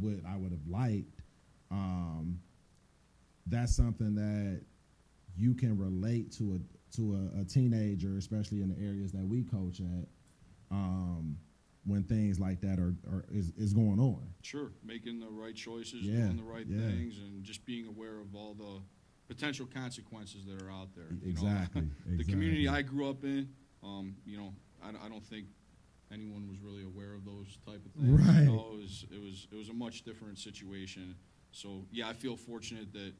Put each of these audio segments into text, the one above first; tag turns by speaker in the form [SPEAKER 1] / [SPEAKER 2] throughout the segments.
[SPEAKER 1] what I would have liked, that's something that you can relate to a teenager, especially in the areas that we coach at, when things like that is going on.
[SPEAKER 2] Sure, making the right choices,
[SPEAKER 1] Yeah,
[SPEAKER 2] doing the right
[SPEAKER 1] yeah.
[SPEAKER 2] things, and just being aware of all the potential consequences that are out there.
[SPEAKER 1] Exactly.
[SPEAKER 2] The community I grew up in, I don't think anyone was really aware of those type of things.
[SPEAKER 1] Right.
[SPEAKER 2] It was a much different situation. So yeah, I feel fortunate that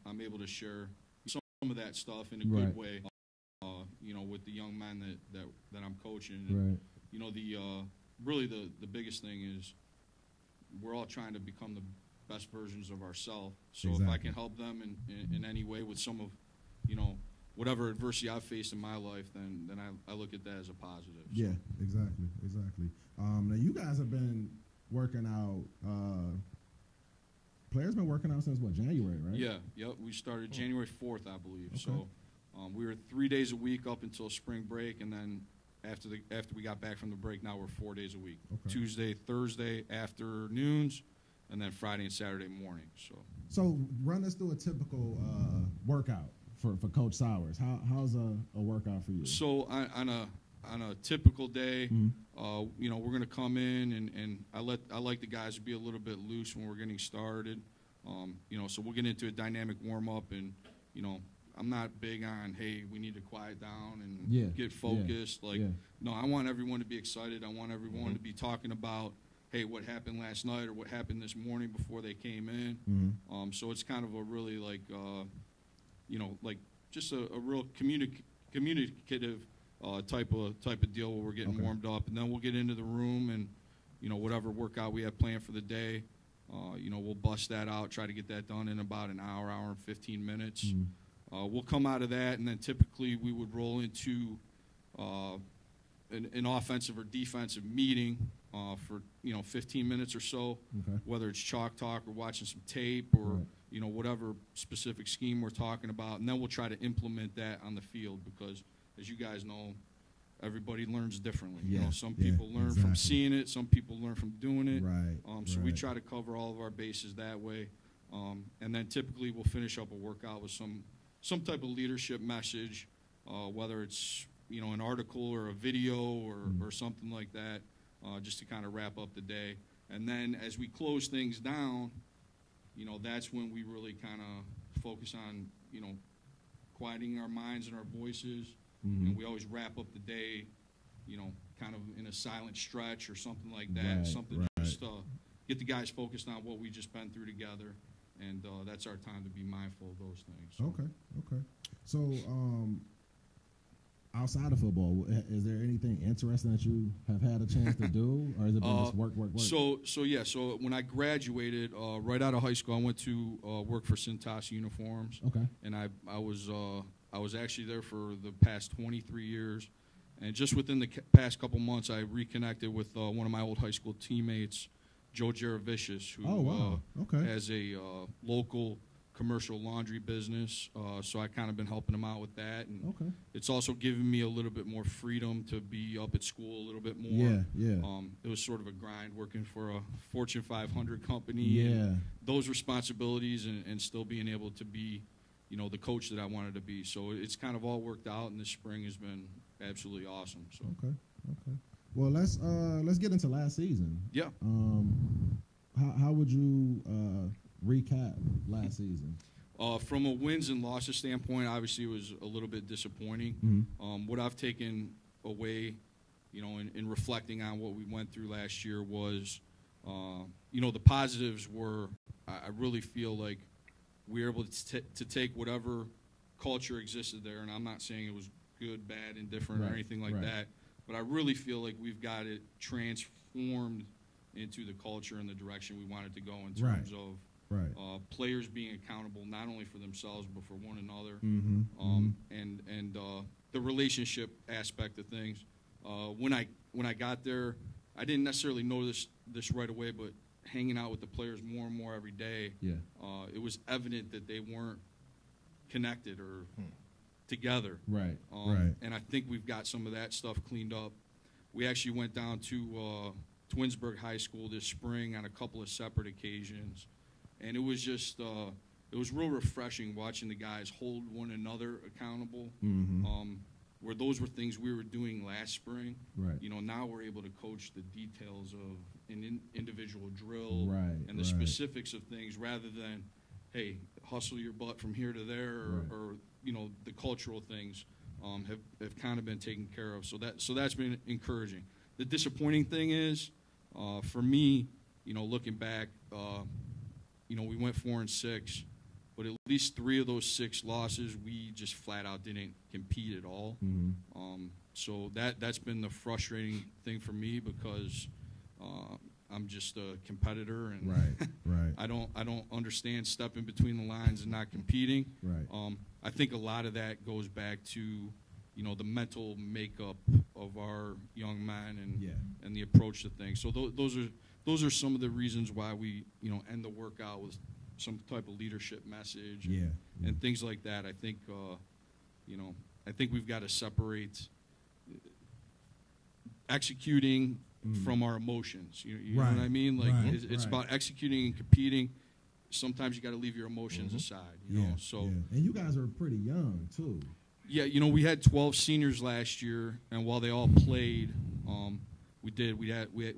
[SPEAKER 2] I'm able to share some of that stuff in a good way. With the young men that I'm coaching. And,
[SPEAKER 1] Right.
[SPEAKER 2] The biggest thing is we're all trying to become the best versions of ourselves. So if I can help them in any way with some of, whatever adversity I've faced in my life, then I look at that as a positive. So.
[SPEAKER 1] Yeah, exactly. Now you guys have been working out. Players been working out since what, January, right?
[SPEAKER 2] Yeah, yep. We started January 4th, I believe.
[SPEAKER 1] Okay.
[SPEAKER 2] So we were 3 days a week up until spring break, and then after we got back from the break, now we're 4 days a week.
[SPEAKER 1] Okay.
[SPEAKER 2] Tuesday, Thursday afternoons, and then Friday and Saturday morning.
[SPEAKER 1] So run us through a typical workout for Coach Sowers. How's a workout for you?
[SPEAKER 2] So on a typical day,
[SPEAKER 1] Mm-hmm.
[SPEAKER 2] we're going to come in and I like the guys to be a little bit loose when we're getting started. So we'll get into a dynamic warm up, and I'm not big on, hey, we need to quiet down and get focused. No, I want everyone to be excited. I want everyone to be talking about, hey, what happened last night or what happened this morning before they came in.
[SPEAKER 1] Mm-hmm.
[SPEAKER 2] So it's kind of a really just a real communicative type of deal where we're getting warmed up, and then we'll get into the room and whatever workout we have planned for the day, we'll bust that out, try to get that done in about an hour and 15 minutes.
[SPEAKER 1] Mm-hmm.
[SPEAKER 2] We'll come out of that, and then typically we would roll into an offensive or defensive meeting for 15 minutes or so, whether it's chalk talk or watching some tape or whatever specific scheme we're talking about, and then we'll try to implement that on the field because, as you guys know, everybody learns differently. Some people learn from seeing it, some people learn from doing it. So we try to cover all of our bases that way, and then typically we'll finish up a workout with some type of leadership message, whether it's an article or a video or something like that, just to kind of wrap up the day. And then as we close things down, that's when we really kind of focus on quieting our minds and our voices.
[SPEAKER 1] Mm-hmm.
[SPEAKER 2] And we always wrap up the day, kind of in a silent stretch or something like that. Just get the guys focused on what we just been through together. And that's our time to be mindful of those things. So.
[SPEAKER 1] Okay. So, outside of football, is there anything interesting that you have had a chance to do, or is it been just work?
[SPEAKER 2] So when I graduated, right out of high school, I went to work for Cintas Uniforms.
[SPEAKER 1] Okay.
[SPEAKER 2] And I was actually there for the past 23 years. And just within the past couple months, I reconnected with one of my old high school teammates, Joe Jaravicius, who has a local commercial laundry business. So I kind of been helping him out with that. And it's also given me a little bit more freedom to be up at school a little bit more. It was sort of a grind working for a Fortune 500 company. And those responsibilities and still being able to be, the coach that I wanted to be. So it's kind of all worked out, and this spring has been absolutely awesome. So.
[SPEAKER 1] Okay. Well, let's get into last season.
[SPEAKER 2] Yeah.
[SPEAKER 1] How would you recap last season?
[SPEAKER 2] From a wins and losses standpoint, obviously it was a little bit disappointing.
[SPEAKER 1] Mm-hmm.
[SPEAKER 2] What I've taken away, in reflecting on what we went through last year was, the positives were, I really feel like we were able to take whatever culture existed there, and I'm not saying it was good, bad, indifferent, or anything like that, but I really feel like we've got it transformed into the culture and the direction we wanted to go in terms of players being accountable not only for themselves but for one another, and the relationship aspect of things. When I got there, I didn't necessarily know this right away, but hanging out with the players more and more every day, it was evident that they weren't connected or together. And I think we've got some of that stuff cleaned up. We actually went down to Twinsburg High School this spring on a couple of separate occasions, and it was just it was real refreshing watching the guys hold one another accountable. Where those were things we were doing last spring.
[SPEAKER 1] Right.
[SPEAKER 2] You know, now we're able to coach the details of an individual drill and the
[SPEAKER 1] right.
[SPEAKER 2] specifics of things rather than, hey, hustle your butt from here to there, or you know, the cultural things have kind of been taken care of. So that's been encouraging. The disappointing thing is, for me, you know, looking back, you know, we went 4-6. But at least 3 of those 6 losses, we just flat out didn't compete at all. So that's been the frustrating thing for me because I'm just a competitor, and
[SPEAKER 1] right.
[SPEAKER 2] I don't understand stepping between the lines and not competing.
[SPEAKER 1] Right.
[SPEAKER 2] I think a lot of that goes back to, you know, the mental makeup of our young men and the approach to things. So those are some of the reasons why we, you know, end the workout with some type of leadership message and things like that. I think, you know, I think we've got to separate executing from our emotions. You know what I mean? Like it's about executing and competing. Sometimes you got to leave your emotions aside. You know, so
[SPEAKER 1] and you guys are pretty young too.
[SPEAKER 2] Yeah, you know, we had 12 seniors last year, and while they all played, we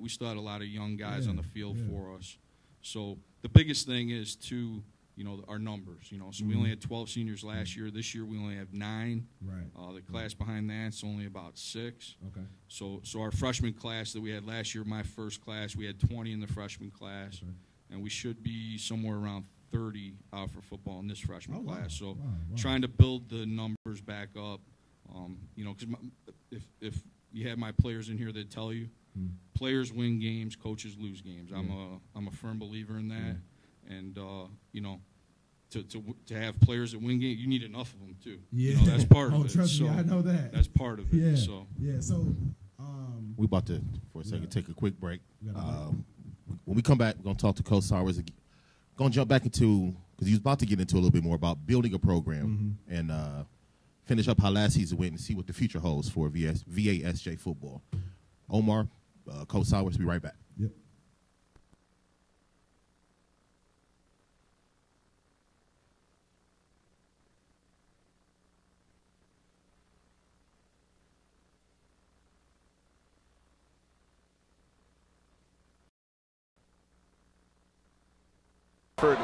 [SPEAKER 2] still had a lot of young guys on the field for us. So the biggest thing is to, you know, our numbers. You know, so we only had 12 seniors last year. This year we only have 9.
[SPEAKER 1] Right.
[SPEAKER 2] The class behind that's only about 6.
[SPEAKER 1] Okay.
[SPEAKER 2] So our freshman class that we had last year, my first class, we had 20 in the freshman class, and we should be somewhere around 30 out for football in this freshman class. So trying to build the numbers back up. You know, because if you had my players in here, they'd tell you. Players win games, coaches lose games. I'm a firm believer in that, and you know, to have players that win games, you need enough of them too.
[SPEAKER 1] Yeah,
[SPEAKER 2] you know, that's part of it.
[SPEAKER 1] Trust me, I know that.
[SPEAKER 2] That's part of it.
[SPEAKER 1] Yeah,
[SPEAKER 2] so
[SPEAKER 1] So
[SPEAKER 3] we about to for a second take a quick break. When we come back, we're gonna talk to Coach Sowers. Gonna jump back into because he was about to get into a little bit more about building a program and finish up how last season went and see what the future holds for VASJ football. Omar. Coach Sowers, be right back.
[SPEAKER 1] Yep.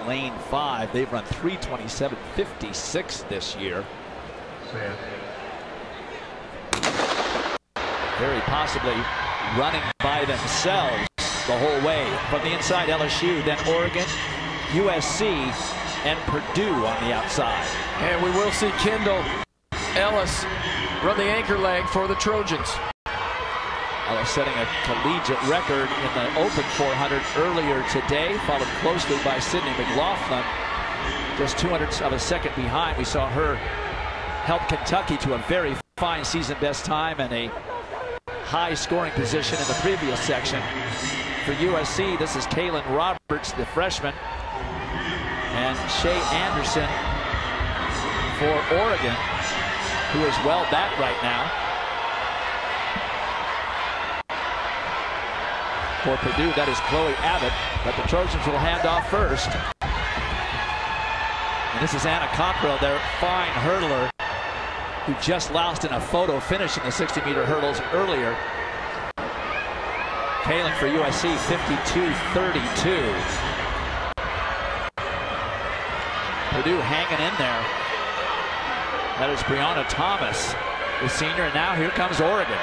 [SPEAKER 4] Lane 5, they've run 3:27.56 this year. Very possibly running by themselves the whole way. From the inside, LSU, then Oregon, USC, and Purdue on the outside.
[SPEAKER 5] And we will see Kendall Ellis run the anchor leg for the Trojans.
[SPEAKER 4] Ellis setting a collegiate record in the Open 400 earlier today, followed closely by Sydney McLaughlin. Just 200ths of a second behind. We saw her help Kentucky to a very fine season best time and a high scoring position in the previous section. For USC, this is Kaylin Roberts, the freshman, and Shay Anderson for Oregon, who is well back right now. For Purdue, that is Chloe Abbott, but the Trojans will hand off first. And this is Anna Cockrell, their fine hurdler, who just lost in a photo finish in the 60-meter hurdles earlier. Kaylin for USC, 52.32. Purdue hanging in there. That is Brianna Thomas, the senior, and now here comes Oregon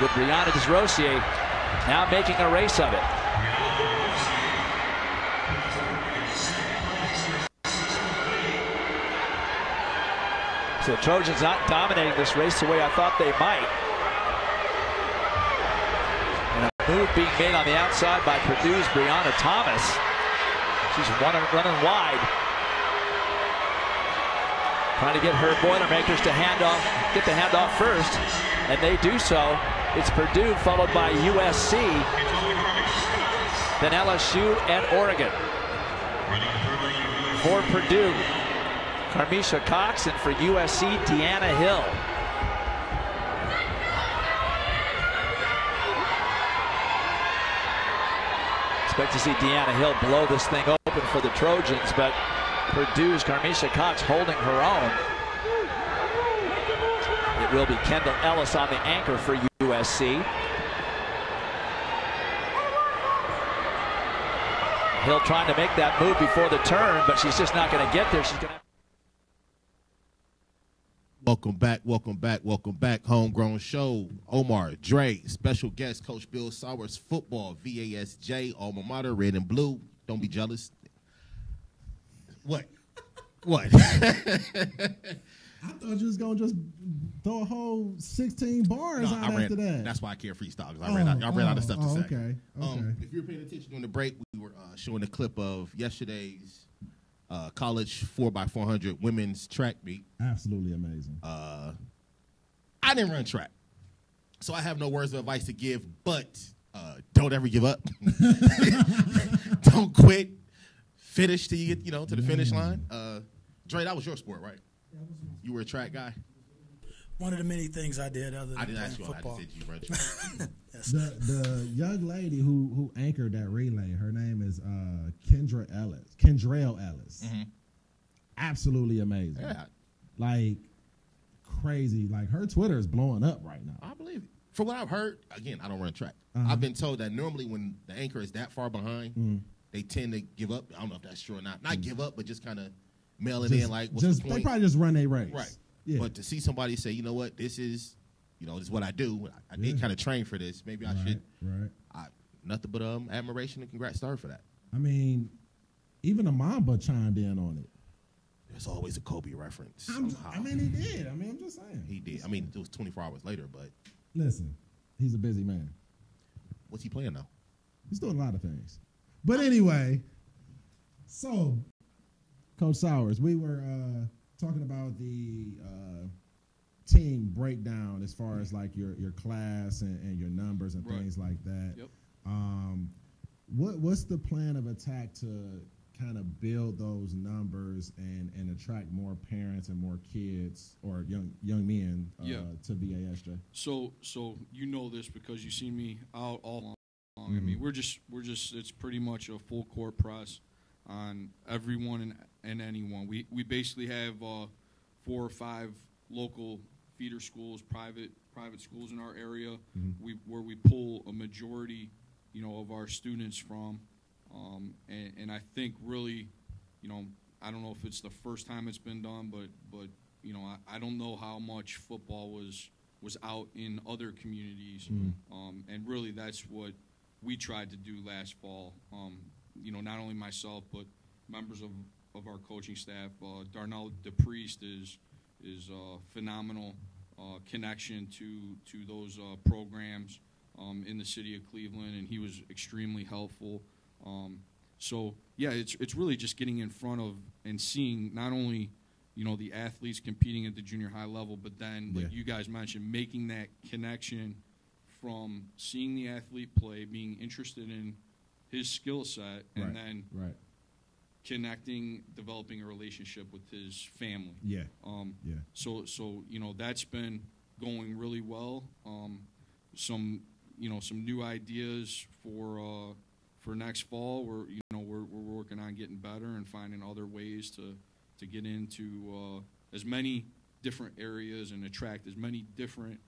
[SPEAKER 4] with Brianna Desrosier now making a race of it. So the Trojans not dominating this race the way I thought they might. And a move being made on the outside by Purdue's Brianna Thomas. She's running wide. Trying to get her Boilermakers to get the handoff first. And they do so. It's Purdue followed by USC. Then LSU and Oregon. For Purdue, Carmisha Cox, and for USC, Deanna Hill. Expect to see Deanna Hill blow this thing open for the Trojans, but Purdue's Carmisha Cox holding her own. It will be Kendall Ellis on the anchor for USC. Hill trying to make that move before the turn, but she's just not going to get there. She's going to.
[SPEAKER 3] Welcome back, welcome back, welcome back. Homegrown Show. Omar, Dre, special guest, Coach Bill Sowers, football, VASJ, alma mater, red and blue. Don't be jealous. What? What?
[SPEAKER 1] I thought you was going to just throw a whole 16 bars out after that.
[SPEAKER 3] That's why I can't freestyle, because I ran out of stuff to say.
[SPEAKER 1] Okay.
[SPEAKER 3] If you were paying attention during the break, we were showing a clip of yesterday's college 4x400 women's track meet.
[SPEAKER 1] Absolutely amazing.
[SPEAKER 3] I didn't run track, so I have no words of advice to give, but don't ever give up. Don't quit. Finish till you get, to the finish line. Dre, that was your sport, right? You were a track guy?
[SPEAKER 6] One of the many things I did other than
[SPEAKER 3] I didn't
[SPEAKER 6] playing
[SPEAKER 3] ask you
[SPEAKER 6] football.
[SPEAKER 3] I just said you ran track.
[SPEAKER 6] Yes.
[SPEAKER 1] The young lady who anchored that relay, her name is Kendrell Ellis.
[SPEAKER 3] Mm-hmm.
[SPEAKER 1] Absolutely amazing.
[SPEAKER 3] Yeah.
[SPEAKER 1] Like crazy. Like her Twitter is blowing up right now.
[SPEAKER 3] I believe it. From what I've heard, again, I don't run track.
[SPEAKER 1] Uh-huh.
[SPEAKER 3] I've been told that normally when the anchor is that far behind, they tend to give up. I don't know if that's true or not. Not give up, but just kind of mail it in like, what's the point?
[SPEAKER 1] They probably just run their race.
[SPEAKER 3] Right.
[SPEAKER 1] Yeah.
[SPEAKER 3] But to see somebody say, you know what, this is what I do. I did kind of train for this. Maybe I should.
[SPEAKER 1] Right.
[SPEAKER 3] Nothing but admiration and congrats to her for that.
[SPEAKER 1] I mean, even the Mamba chimed in on it.
[SPEAKER 3] There's always a Kobe reference.
[SPEAKER 1] He did. I'm just saying.
[SPEAKER 3] He did. I mean, it was 24 hours later, but.
[SPEAKER 1] Listen, he's a busy man.
[SPEAKER 3] What's he playing now?
[SPEAKER 1] He's doing a lot of things. But anyway, so, Coach Sowers, we were talking about the team breakdown as far as like your class and your numbers and things like that.
[SPEAKER 2] Yep.
[SPEAKER 1] What's the plan of attack to kind of build those numbers and attract more parents and more kids or young men to VASJ?
[SPEAKER 2] So you know this because you've seen me out all along. I mean, we're just it's pretty much a full court press on everyone and anyone. We basically have 4 or 5 local feeder schools, private schools in our area, where we pull a majority, of our students from, and I think really, I don't know if it's the first time it's been done, but I don't know how much football was out in other communities, and really that's what we tried to do last fall. Not only myself, but members of our coaching staff. Darnell DePriest is a phenomenal connection to those programs in the city of Cleveland, and he was extremely helpful. It's really just getting in front of and seeing not only the athletes competing at the junior high level, but then like you guys mentioned, making that connection from seeing the athlete play, being interested in his skill set, and then connecting, developing a relationship with his family. So that's been going really well. Some new ideas for next fall. We're working on getting better and finding other ways to get into as many different areas and attract as many different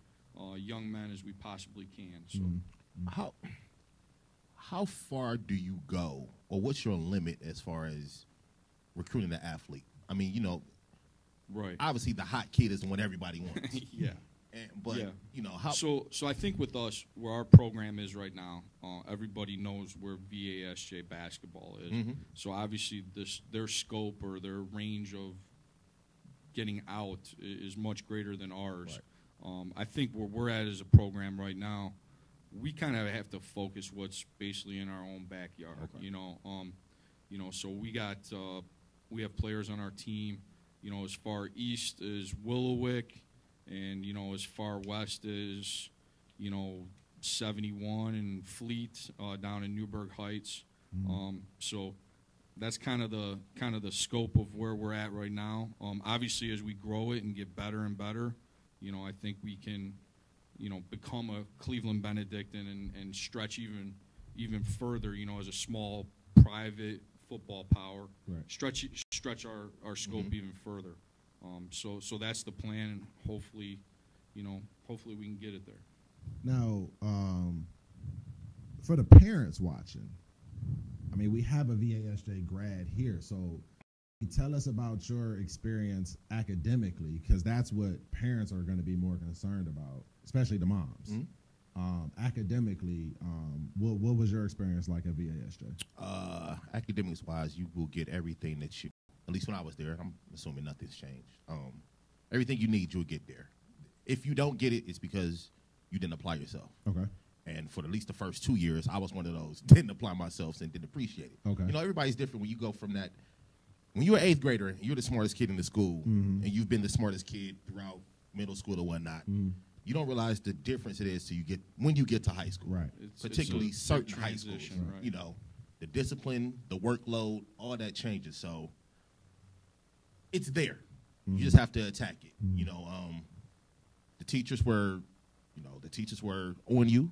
[SPEAKER 2] young men as we possibly can. So,
[SPEAKER 3] how far do you go, or what's your limit as far as recruiting the athlete? I mean, obviously the hot kid is the one everybody wants. How?
[SPEAKER 2] So I think with us, where our program is right now, everybody knows where VASJ basketball is. So obviously their scope or their range of getting out is much greater than ours. I think where we're at as a program right now, we kind of have to focus what's basically in our own backyard. So we have players on our team, as far east as Willowick, and as far west as 71 and Fleet down in Newburgh Heights. So that's kind of the scope of where we're at right now. Obviously, as we grow it and get better and better, I think we can become a Cleveland Benedictine and stretch even even further, as a small private football power,
[SPEAKER 1] Right.
[SPEAKER 2] stretch our scope even further. So that's the plan, and hopefully we can get it there.
[SPEAKER 1] Now, for the parents watching, I mean, we have a VASJ grad here, so tell us about your experience academically, because that's what parents are going to be more concerned about, especially the moms. Academically, what was your experience like at VASJ?
[SPEAKER 3] Academics-wise, you will get everything that you, at least when I was there, I'm assuming nothing's changed. Everything you need, you'll get there. If you don't get it, it's because you didn't apply yourself.
[SPEAKER 1] Okay.
[SPEAKER 3] And for at least the first 2 years, I was one of those, didn't apply myself and didn't appreciate it.
[SPEAKER 1] Okay.
[SPEAKER 3] Everybody's different when you go from that. When you're an 8th grader and you're the smartest kid in the school, and you've been the smartest kid throughout middle school or whatnot, you don't realize the difference it is when you get to high school.
[SPEAKER 1] Right.
[SPEAKER 3] Particularly
[SPEAKER 2] it's a
[SPEAKER 3] certain high schools.
[SPEAKER 2] right.
[SPEAKER 3] The discipline, the workload, all that changes. So it's there. You just have to attack it. The teachers were on you,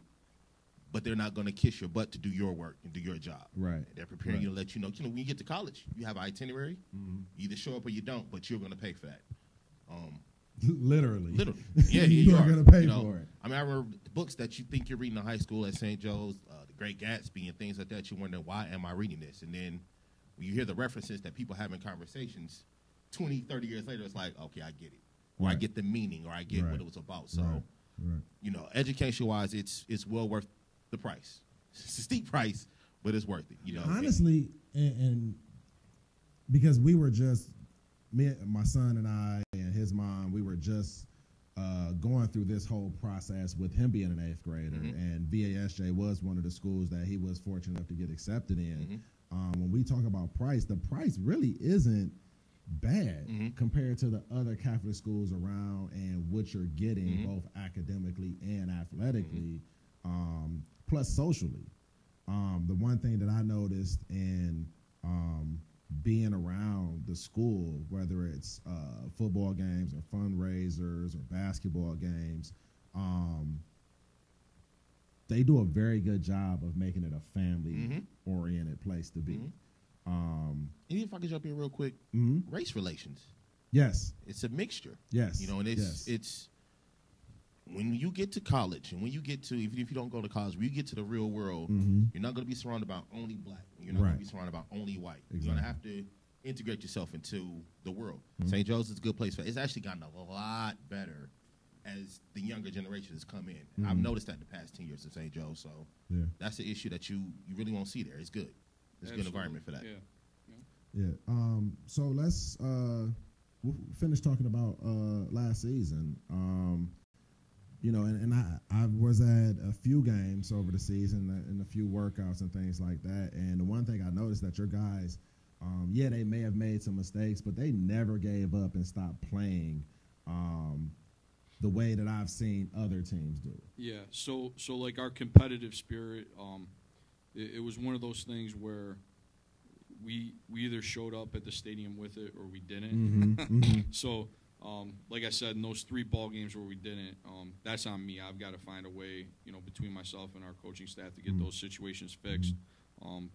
[SPEAKER 3] but they're not going to kiss your butt to do your work and do your job.
[SPEAKER 1] Right.
[SPEAKER 3] They're preparing you to let you know. When you get to college, you have an itinerary. You either show up or you don't, but you're going to pay for that.
[SPEAKER 1] Literally.
[SPEAKER 3] Yeah,
[SPEAKER 1] you are going to pay for it.
[SPEAKER 3] I mean, I remember the books that you think you're reading in high school at St. Joe's, The Great Gatsby, and things like that. You wonder, why am I reading this? And then when you hear the references that people have in conversations, 20, 30 years later, it's like, okay, I get it. Or I get the meaning, or I get what it was about. So, education-wise, it's well worth the price. It's a steep price, but it's worth it.
[SPEAKER 1] Honestly, and because we were just, my son and I and his mom, we were just going through this whole process with him being an 8th grader, and VASJ was one of the schools that he was fortunate enough to get accepted in. When we talk about price, the price really isn't bad compared to the other Catholic schools around and what you're getting both academically and athletically, plus socially. The one thing that I noticed in being around the school, whether it's football games or fundraisers or basketball games, they do a very good job of making it a family-oriented place to be.
[SPEAKER 3] And if I could jump in real quick, race relations.
[SPEAKER 1] Yes.
[SPEAKER 3] It's a mixture.
[SPEAKER 1] Yes.
[SPEAKER 3] And it's when you get to college and when you get to, even if you don't go to college, when you get to the real world, you're not going to be surrounded by only black. You're not going to be surrounded by only white. Exactly. You're going to have to integrate yourself into the world. St. Joe's is a good place for it. It's actually gotten a lot better as the younger generation has come in. I've noticed that in the past 10 years of St. Joe's. So that's the issue that you really won't see there. It's good. It's a good environment for that.
[SPEAKER 1] Yeah. So let's we'll finish talking about last season. And I was at a few games over the season and a few workouts and things like that. And the one thing I noticed that your guys, they may have made some mistakes, but they never gave up and stopped playing the way that I've seen other teams do.
[SPEAKER 2] Yeah. So like our competitive spirit, it was one of those things where we either showed up at the stadium with it or we didn't. So, like I said, in those 3 ball games where we didn't, that's on me. I've got to find a way, between myself and our coaching staff to get those situations fixed.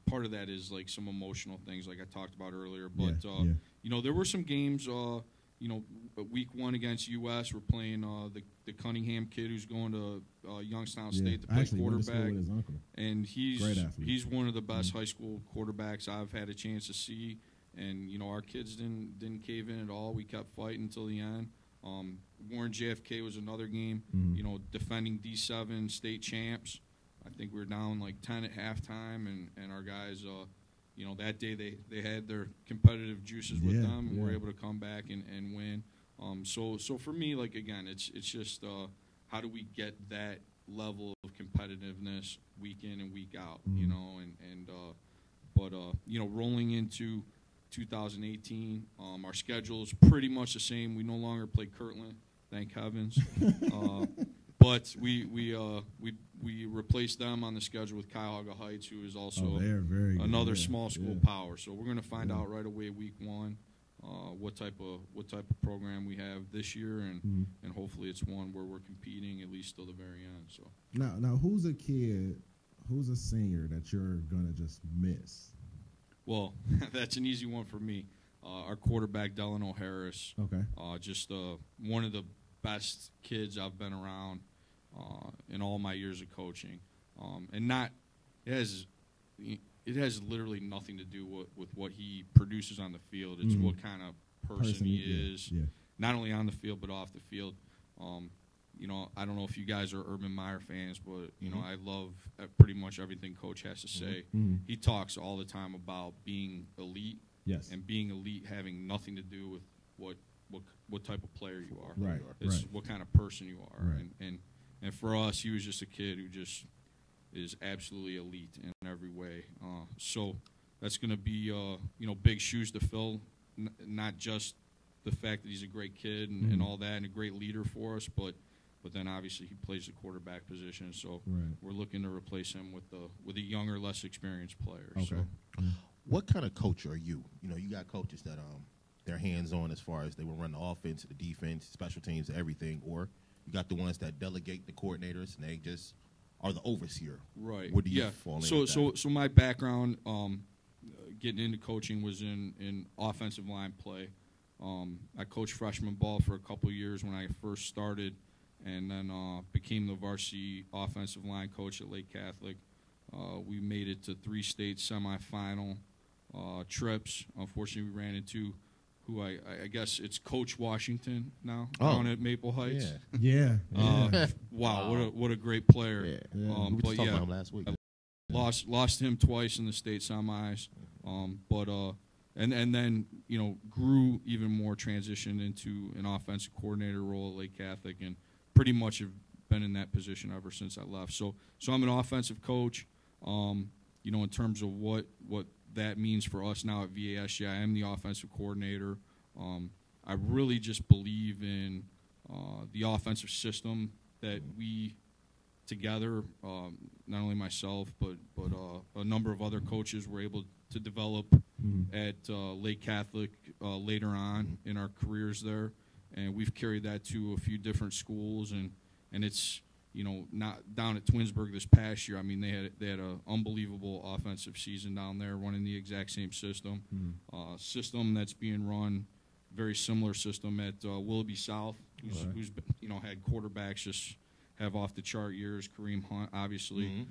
[SPEAKER 2] Part of that is like some emotional things, like I talked about earlier. But there were some games. Week 1 against U.S., we're playing the Cunningham kid who's going to Youngstown State to play quarterback,
[SPEAKER 1] with his uncle.
[SPEAKER 2] And he's one of the best high school quarterbacks I've had a chance to see. And our kids didn't cave in at all. We kept fighting until the end. Warren JFK was another game. Defending D7 state champs. I think we were down like 10 at halftime, and our guys. That day they had their competitive juices with them and were able to come back and win. So for me, like, again, it's just how do we get that level of competitiveness week in and week out, but rolling into 2018, our schedule is pretty much the same. We no longer play Kirtland, thank heavens. But we replaced them on the schedule with Cuyahoga Heights, who is also another small school power. So we're going to find out right away week 1 what type of program we have this year, and hopefully it's one where we're competing at least till the very end. So
[SPEAKER 1] now who's a kid who's a senior that you're gonna just miss?
[SPEAKER 2] Well, that's an easy one for me. Our quarterback, Delano Harris.
[SPEAKER 1] Okay.
[SPEAKER 2] Just one of the best kids I've been around in all my years of coaching. And it has literally nothing to do with what he produces on the field. It's what kind of person he is, not only on the field but off the field. You know, I don't know if you guys are Urban Meyer fans, but, you know, I love pretty much everything Coach has to say. He talks all the time about being elite, and being elite having nothing to do with what type of player you are.
[SPEAKER 1] Right.
[SPEAKER 2] It's what kind of person you are.
[SPEAKER 1] Right.
[SPEAKER 2] And for us, he was just a kid who just is absolutely elite in every way. So that's going to be, you know, big shoes to fill, not just the fact that he's a great kid and all that and a great leader for us, but then obviously he plays the quarterback position, so we're looking to replace him with a younger, less experienced player.
[SPEAKER 1] Okay.
[SPEAKER 2] So.
[SPEAKER 3] What kind of coach are you? You know, you got coaches that they're hands-on as far as they will run the offense, the defense, special teams, everything, or you got the ones that delegate the coordinators and they just are the overseer.
[SPEAKER 2] Right.
[SPEAKER 3] Where do you fall in?
[SPEAKER 2] So my background getting into coaching was in offensive line play. I coached freshman ball for a couple of years when I first started, and then became the varsity offensive line coach at Lake Catholic. We made it to 3 state semifinal trips. Unfortunately, we ran into who I guess it's Coach Washington now down at Maple Heights.
[SPEAKER 1] Yeah.
[SPEAKER 2] Wow, what a great player.
[SPEAKER 3] We were just talking about him last week.
[SPEAKER 2] Lost him twice in the state semis, and then, you know, grew even more, transitioned into an offensive coordinator role at Lake Catholic, and pretty much have been in that position ever since I left. So I'm an offensive coach. You know, in terms of what that means for us now at VASG, I am the offensive coordinator. I really just believe in the offensive system that we together, not only myself but a number of other coaches were able to develop at Lake Catholic later on in our careers there, and we've carried that to a few different schools, and it's, you know, not down at Twinsburg this past year. I mean, they had an unbelievable offensive season down there, running the exact same system, system that's being run, very similar system at Willoughby South, who's been, you know, had quarterbacks just have off the chart years. Kareem Hunt, obviously,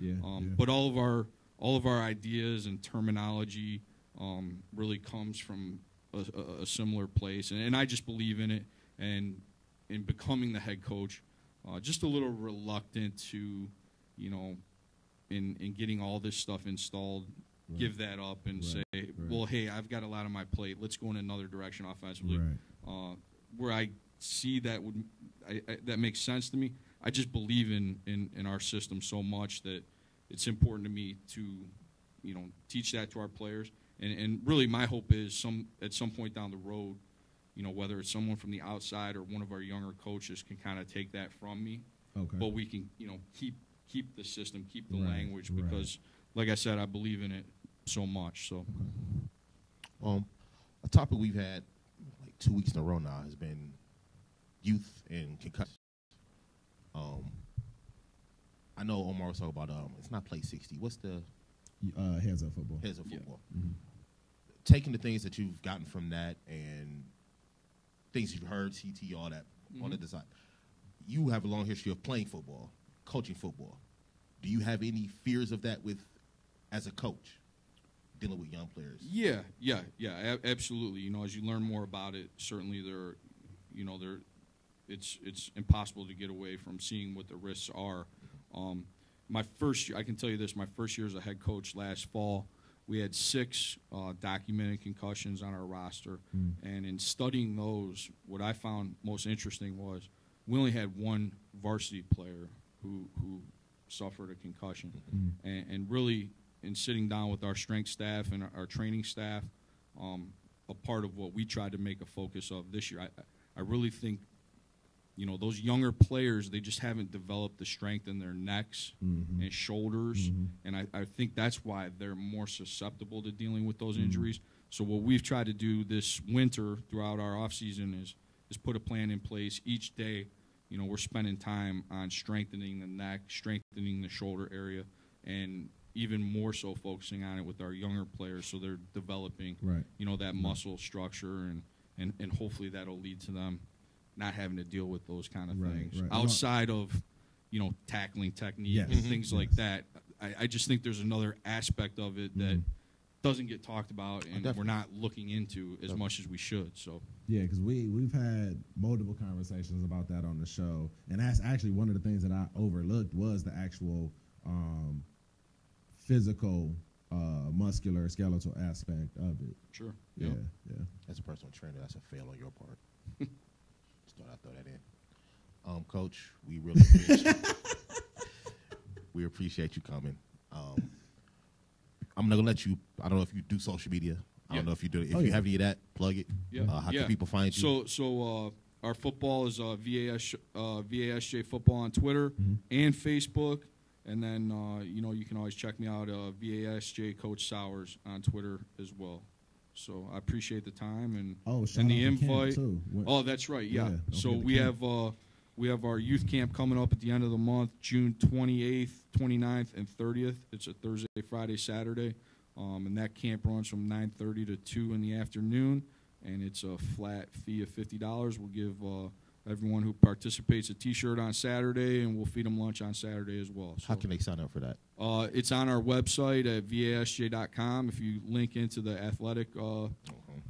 [SPEAKER 2] but all of our ideas and terminology really comes from a similar place, and I just believe in it. And in becoming the head coach, just a little reluctant to, you know, in getting all this stuff installed, give that up and say, well, hey, I've got a lot on my plate. Let's go in another direction offensively. Where I see that that makes sense to me. I just believe in our system so much that it's important to me to, you know, teach that to our players. And really my hope is at some point down the road, you know, whether it's someone from the outside or one of our younger coaches can kind of take that from me. But we can, you know, keep the system, keep the language, because, like I said, I believe in it so much. So,
[SPEAKER 3] a topic we've had like 2 weeks in a row now has been youth and concussions. I know Omar was talking about it's not play 60. What's the
[SPEAKER 1] heads up football?
[SPEAKER 3] Heads up football. Taking the things that you've gotten from that and things you've heard, CT, all that, all that design. You have a long history of playing football, coaching football. Do you have any fears of that as a coach, dealing with young players?
[SPEAKER 2] Yeah, absolutely. You know, as you learn more about it, certainly it's impossible to get away from seeing what the risks are. I can tell you this, my first year as a head coach last fall, we had 6 documented concussions on our roster. And in studying those, what I found most interesting was we only had 1 varsity player who suffered a concussion. And really, in sitting down with our strength staff and our training staff, a part of what we tried to make a focus of this year, I really think, you know, those younger players, they just haven't developed the strength in their necks and shoulders, and I think that's why they're more susceptible to dealing with those injuries. So what we've tried to do this winter throughout our off season is put a plan in place. Each day, you know, we're spending time on strengthening the neck, strengthening the shoulder area, and even more so focusing on it with our younger players, so they're developing,
[SPEAKER 1] Right.
[SPEAKER 2] you know, that muscle structure, and hopefully that'll lead to them not having to deal with those kind of things
[SPEAKER 1] right.
[SPEAKER 2] outside of, you know, tackling technique
[SPEAKER 1] Yes.
[SPEAKER 2] and things like that. I just think there's another aspect of it that doesn't get talked about, and we're not looking into as much as we should. So
[SPEAKER 1] Yeah, because we've had multiple conversations about that on the show, and that's actually one of the things that I overlooked was the actual physical, muscular, skeletal aspect of it.
[SPEAKER 2] sure,
[SPEAKER 1] Yeah,
[SPEAKER 2] Yep.
[SPEAKER 1] yeah.
[SPEAKER 3] As a personal trainer, that's a fail on your part. Just thought I'd throw that in. Coach, we really appreciate we appreciate you coming. I'm gonna let you. I don't know if you do social media. I don't know if you do it. If you have any of that, plug it.
[SPEAKER 2] Yeah.
[SPEAKER 3] How can people find you?
[SPEAKER 2] So our football is VASJ football on Twitter and Facebook, and then you know, you can always check me out VASJ Coach Sowers on Twitter as well. So I appreciate the time and the invite.
[SPEAKER 1] Too.
[SPEAKER 2] Oh, that's right. Yeah. So we have our youth camp coming up at the end of the month, June 28th, 29th, and 30th. It's a Thursday, Friday, Saturday. And that camp runs from 9:30 to 2 in the afternoon, and it's a flat fee of $50. We'll give everyone who participates a T-shirt on Saturday, and we'll feed them lunch on Saturday as well. So,
[SPEAKER 3] How can they sign up for that?
[SPEAKER 2] it's on our website at vasj.com. If you link into the athletic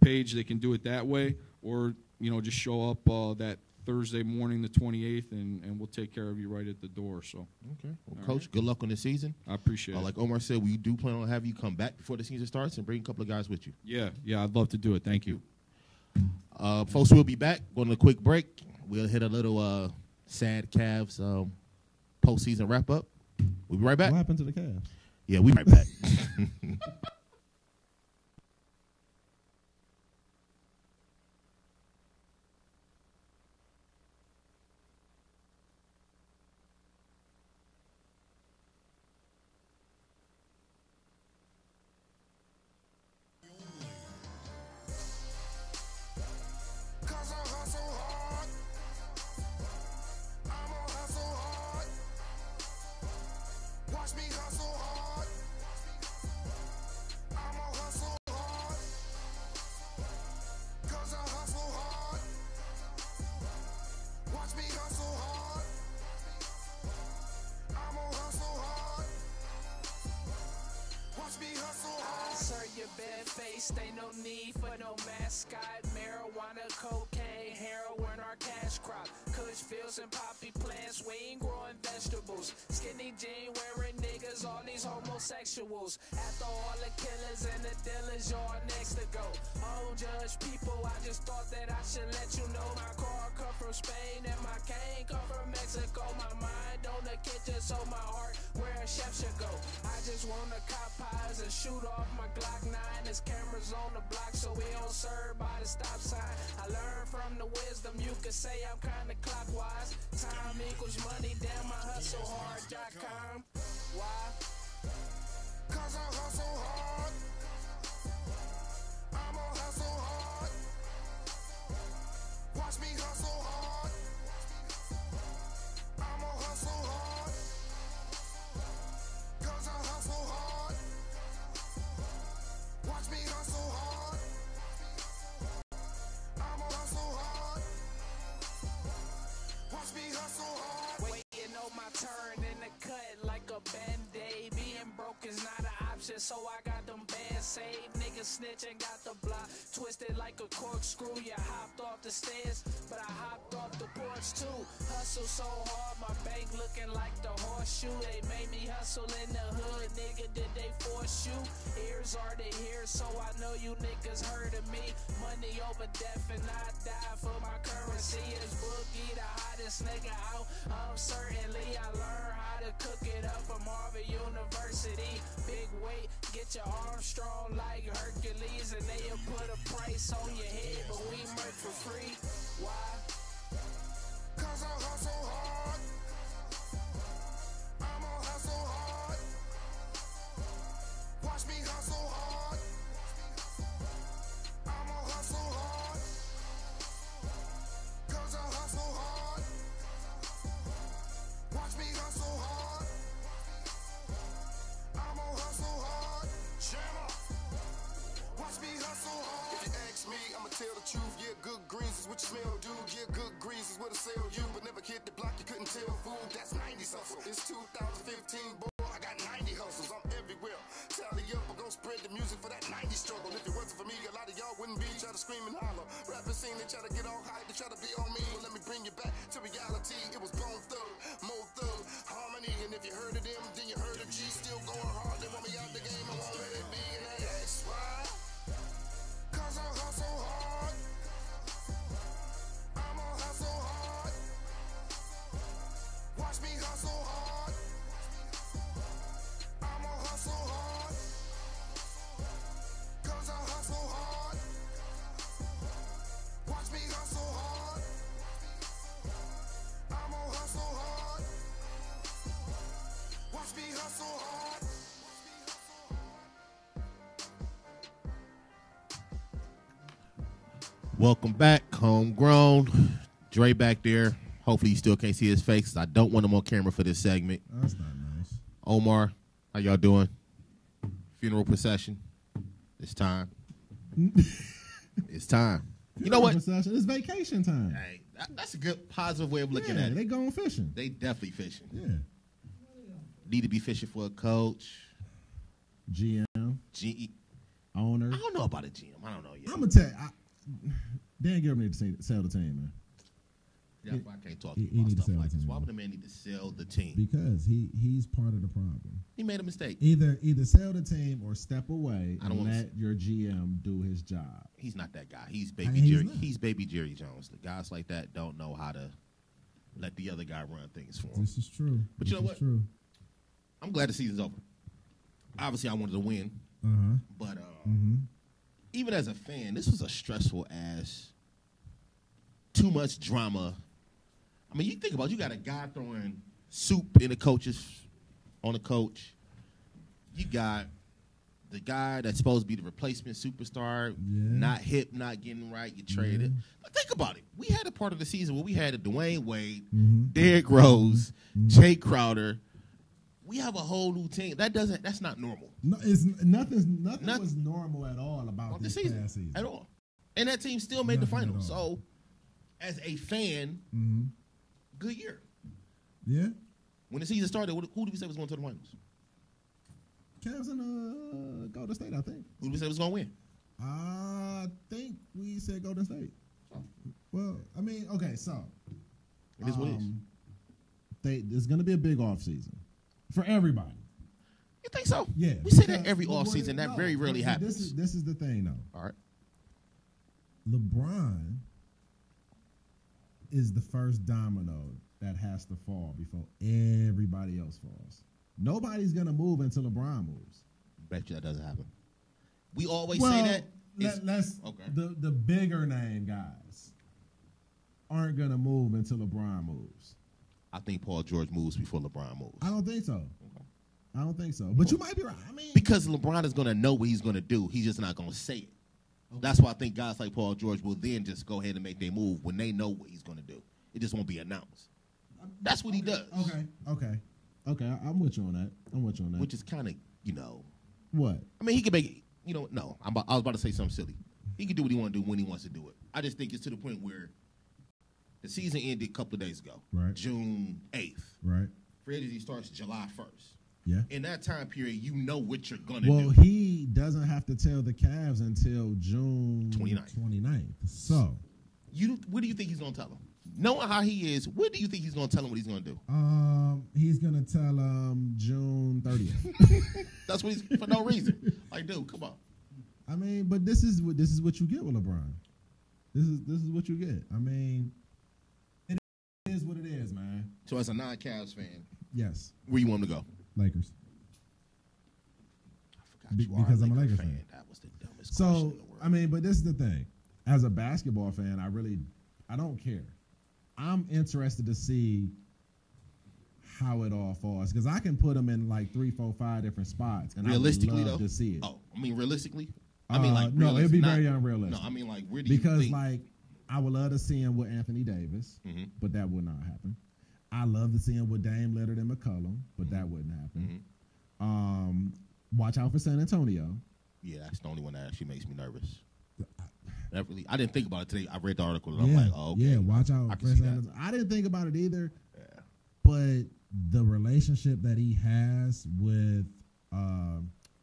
[SPEAKER 2] page, they can do it that way, or, you know, just show up that Thursday morning, the 28th, and we'll take care of you right at the door. So,
[SPEAKER 3] okay, well, Coach, good luck on the season.
[SPEAKER 2] I appreciate it.
[SPEAKER 3] Like Omar said, we do plan on having you come back before the season starts and bring a couple of guys with you.
[SPEAKER 2] Yeah, I'd love to do it. Thank you.
[SPEAKER 3] Folks, we'll be back. Going to a quick break. We'll hit a little sad Cavs postseason wrap up. We'll be right back.
[SPEAKER 1] What happened to the Cavs?
[SPEAKER 3] Yeah, we'll be right back.
[SPEAKER 7] Ain't no need for no mascot. Marijuana, cocaine, heroin, our cash crop. Kush fields and poppy plants. We ain't growing vegetables. Skinny jean wearing niggas, all these homosexuals. After all the killers and the dealers, y'all next to go. Oh, judge people, I just thought that I should let you know. My car come from Spain and my cane come from Mexico. My mind on the kitchen, so my heart where a chef should go. I just wanna cop pies and shoot off my Glock 9. There's cameras on the block, so we don't serve by the stop sign. I learned from the wisdom, you could say I'm kinda clockwise. Time equals money, damn, I hustle hard.com. Why? 'Cause I hustle hard. I'ma hustle hard. Watch me hustle hard. I'ma hustle hard. 'Cause I hustle hard. Watch me hustle hard. I'ma hustle hard. Watch me hustle hard. Waiting on my turn in the cut like a band-aid. Being broke is not an option, so I got them bands saved. Niggas snitching, got the block twisted like a corkscrew. You hopped off the stairs, but I hopped off the porch too. Hustle so hard, my bank looking like the horseshoe. They made me hustle in the hood, nigga, did they force you? Ears are to hear, so I know you niggas heard of me. Money over death and I die for my currency. Is Boogie the hottest nigga out? Certainly I learned how to cook it up from Harvard University. Big weight, get your arms strong like Hercules, and they'll put a price on your head, but we work for free. Why? 'Cause I hustle hard. I'ma hustle hard. Watch me hustle hard. I'ma hustle hard. 'Cause I hustle hard. Watch me hustle hard.
[SPEAKER 8] what you smell, dude. Get good grease is what to sell you, but never hit the block, you couldn't tell, fool. That's 90s hustle. It's 2015, boy, I got 90 hustles. I'm everywhere. Tally up, I'm gonna spread the music for that 90s struggle. If it wasn't for me, a lot of y'all wouldn't be trying to scream and holler. Rapping scene, they try to get all hype, they try to be on me. Well, let me bring you back to reality. It was Bone Thug, Mo Thug, Harmony, and if you heard of them, then you heard of G. Still going hard, they want me out the game, I won't let it be. And that's why, cause I hustle hard. I'ma hustle hard. Watch me hustle hard. I'ma hustle hard. Cause I hustle hard. Watch me hustle hard. I'ma hustle hard. Watch me hustle hard.
[SPEAKER 3] Welcome back, Homegrown. Dre back there. Hopefully you still can't see his face, 'cause I don't want him on camera for this segment.
[SPEAKER 1] That's not nice.
[SPEAKER 3] Omar, how y'all doing? Funeral procession. It's time. It's time. You know what?
[SPEAKER 1] It's vacation time.
[SPEAKER 3] Hey, that's a good positive way of looking at it.
[SPEAKER 1] They going fishing.
[SPEAKER 3] They definitely fishing.
[SPEAKER 1] Yeah.
[SPEAKER 3] Need to be fishing for a coach.
[SPEAKER 1] GM. Owner.
[SPEAKER 3] I don't know about a GM. I don't know yet.
[SPEAKER 1] I'm going to tell you. Dan Gilbert need to sell the team, man.
[SPEAKER 3] That's why I can't talk
[SPEAKER 1] he
[SPEAKER 3] about
[SPEAKER 1] need to
[SPEAKER 3] stuff
[SPEAKER 1] sell
[SPEAKER 3] like
[SPEAKER 1] the
[SPEAKER 3] this.
[SPEAKER 1] team.
[SPEAKER 3] Why would a man need to sell the team?
[SPEAKER 1] Because he's part of the problem.
[SPEAKER 3] He made a mistake.
[SPEAKER 1] Either sell the team or step away
[SPEAKER 3] I don't
[SPEAKER 1] and
[SPEAKER 3] wanna
[SPEAKER 1] let your GM do his job.
[SPEAKER 3] He's not that guy. He's
[SPEAKER 1] I mean,
[SPEAKER 3] baby Jerry.
[SPEAKER 1] not.
[SPEAKER 3] He's baby Jerry Jones. The guys like that don't know how to let the other guy run things for him.
[SPEAKER 1] This is true.
[SPEAKER 3] But you know what?
[SPEAKER 1] True.
[SPEAKER 3] I'm glad the season's over. Obviously, I wanted to win, but even as a fan, this was a stressful ass. Too much drama. I mean, you think about it, you got a guy throwing soup in the coaches on the coach. You got the guy that's supposed to be the replacement superstar, not hip, not getting right. You traded. But think about it. We had a part of the season where we had a Dwayne Wade, Derrick Rose, Jay Crowder. We have a whole new team. That's not normal.
[SPEAKER 1] No, nothing was normal at all about this
[SPEAKER 3] season,
[SPEAKER 1] past season.
[SPEAKER 3] at all. And that team still made the
[SPEAKER 1] Nothing
[SPEAKER 3] finals.
[SPEAKER 1] at all.
[SPEAKER 3] So, as a fan, good year.
[SPEAKER 1] Yeah.
[SPEAKER 3] When the season started, who did we say was going to the finals?
[SPEAKER 1] Cavs and Golden State, I think.
[SPEAKER 3] Who did we say was going to win?
[SPEAKER 1] I think we said Golden State. Well, I mean, okay, so
[SPEAKER 3] it is what it is.
[SPEAKER 1] There's going to be a big offseason for everybody.
[SPEAKER 3] You think so?
[SPEAKER 1] Yeah.
[SPEAKER 3] We say that every offseason. That very rarely happens.
[SPEAKER 1] This is the thing, though.
[SPEAKER 3] All right.
[SPEAKER 1] LeBron is the first domino that has to fall before everybody else falls. Nobody's going to move until LeBron moves.
[SPEAKER 3] Bet you that doesn't happen. We always say that.
[SPEAKER 1] Let's
[SPEAKER 3] okay.
[SPEAKER 1] The bigger name guys aren't going to move until LeBron moves.
[SPEAKER 3] I think Paul George moves before LeBron moves.
[SPEAKER 1] I don't think so. Okay. I don't think so. But you might be right. I mean,
[SPEAKER 3] because LeBron is going to know what he's going to do. He's just not going to say it. Okay. That's why I think guys like Paul George will then just go ahead and make their move when they know what he's going to do. It just won't be announced. That's what he does.
[SPEAKER 1] Okay. I'm with you on that.
[SPEAKER 3] Which is kind of,
[SPEAKER 1] What?
[SPEAKER 3] I mean, he can make it, no. I was about to say something silly. He can do what he wants to do when he wants to do it. I just think it's to the point where the season ended a couple of days ago.
[SPEAKER 1] Right.
[SPEAKER 3] June 8th.
[SPEAKER 1] Right.
[SPEAKER 3] Free agency starts July 1st.
[SPEAKER 1] Yeah.
[SPEAKER 3] In that time period, you know what you're going to
[SPEAKER 1] do. Well, he doesn't have to tell the Cavs until June 29th. So.
[SPEAKER 3] What do you think he's going to tell them? Knowing how he is, what do you think he's going to tell them what he's going to do?
[SPEAKER 1] He's going to tell June 30th.
[SPEAKER 3] That's what he's, for no reason. Like, dude, come on.
[SPEAKER 1] I mean, but this is what you get with LeBron. This is what you get. I mean, it is what it is, man.
[SPEAKER 3] So as a non-Cavs fan,
[SPEAKER 1] yes,
[SPEAKER 3] where you want him to go?
[SPEAKER 1] Lakers.
[SPEAKER 3] I forgot
[SPEAKER 1] because I'm a Lakers fan.
[SPEAKER 3] That was the dumbest question in the world.
[SPEAKER 1] I mean, but this is the thing. As a basketball fan, I don't care. I'm interested to see how it all falls because I can put them in like 3, 4, 5 different spots, and
[SPEAKER 3] realistically,
[SPEAKER 1] I would love to see it.
[SPEAKER 3] Oh, I mean, realistically,
[SPEAKER 1] no, it'd be very unrealistic.
[SPEAKER 3] No, I mean, like, where do you think?
[SPEAKER 1] Because like I would love to see him with Anthony Davis, but that would not happen. I love to see him with Dame Lillard and McCollum, but that wouldn't happen. Watch out for San Antonio.
[SPEAKER 3] Yeah, that's the only one that actually makes me nervous. I didn't think about it today. I read the article and I'm like, oh, okay.
[SPEAKER 1] Yeah, watch out.
[SPEAKER 3] I can see that.
[SPEAKER 1] I didn't think about it either. Yeah. But the relationship that he has with